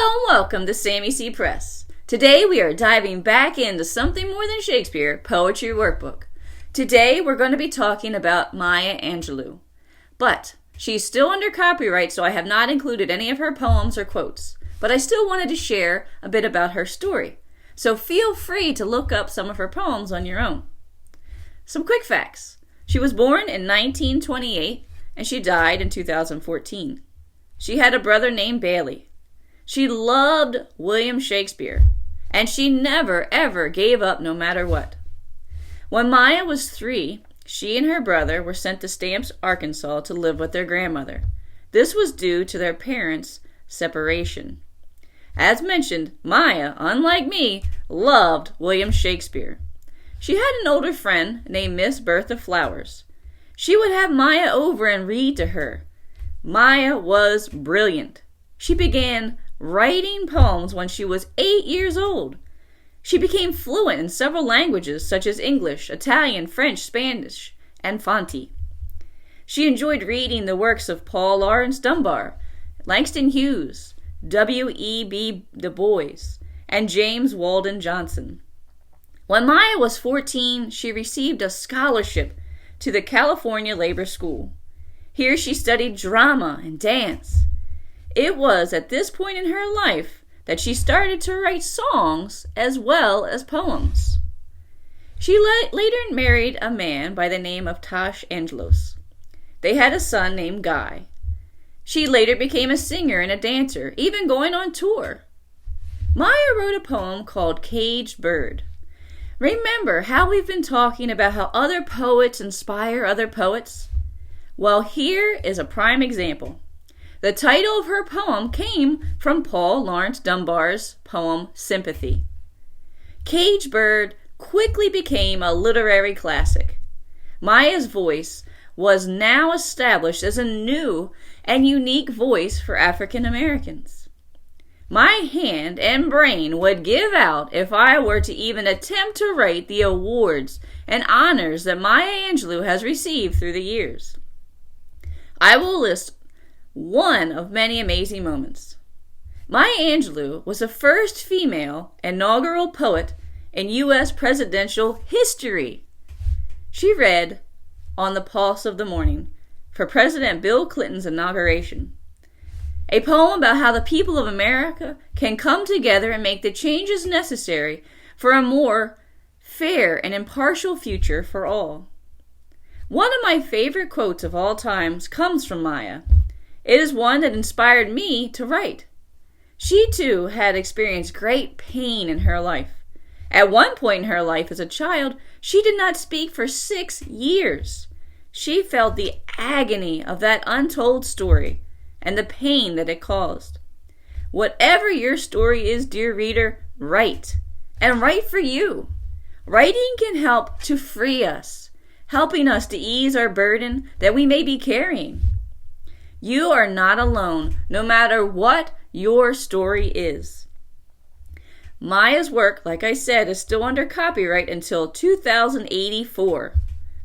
Hello and welcome to Sammy C. Press. Today we are diving back into something more than Shakespeare, Poetry Workbook. Today we're going to be talking about Maya Angelou. But she's still under copyright, so I have not included any of her poems or quotes. But I still wanted to share a bit about her story. So feel free to look up some of her poems on your own. Some quick facts. She was born in 1928 and she died in 2014. She had a brother named Bailey. She loved William Shakespeare, and she never, ever gave up no matter what. When Maya was 3, she and her brother were sent to Stamps, Arkansas to live with their grandmother. This was due to their parents' separation. As mentioned, Maya, unlike me, loved William Shakespeare. She had an older friend named Miss Bertha Flowers. She would have Maya over and read to her. Maya was brilliant. She began writing poems when she was 8 years old. She became fluent in several languages such as English, Italian, French, Spanish, and Fanti. She enjoyed reading the works of Paul Laurence Dunbar, Langston Hughes, W.E.B. Du Bois, and James Weldon Johnson. When Maya was 14, she received a scholarship to the California Labor School. Here she studied drama and dance. It was at this point in her life that she started to write songs as well as poems. She later married a man by the name of Maya Angelou. They had a son named Guy. She later became a singer and a dancer, even going on tour. Maya wrote a poem called Caged Bird. Remember how we've been talking about how other poets inspire other poets? Well, here is a prime example. The title of her poem came from Paul Laurence Dunbar's poem Sympathy. Caged Bird quickly became a literary classic. Maya's voice was now established as a new and unique voice for African Americans. My hand and brain would give out if I were to even attempt to write the awards and honors that Maya Angelou has received through the years. I will list one of many amazing moments. Maya Angelou was the first female inaugural poet in U.S. presidential history. She read On the Pulse of the Morning for President Bill Clinton's inauguration, a poem about how the people of America can come together and make the changes necessary for a more fair and impartial future for all. One of my favorite quotes of all times comes from Maya. It is one that inspired me to write. She, too, had experienced great pain in her life. At one point in her life as a child, she did not speak for 6 years. She felt the agony of that untold story and the pain that it caused. Whatever your story is, dear reader, write. And write for you. Writing can help to free us, helping us to ease our burden that we may be carrying. You are not alone, no matter what your story is. Maya's work, like I said, is still under copyright until 2084.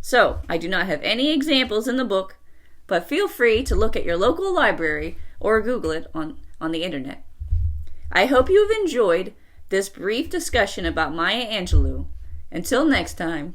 So, I do not have any examples in the book, but feel free to look at your local library or Google it on the internet. I hope you have enjoyed this brief discussion about Maya Angelou. Until next time.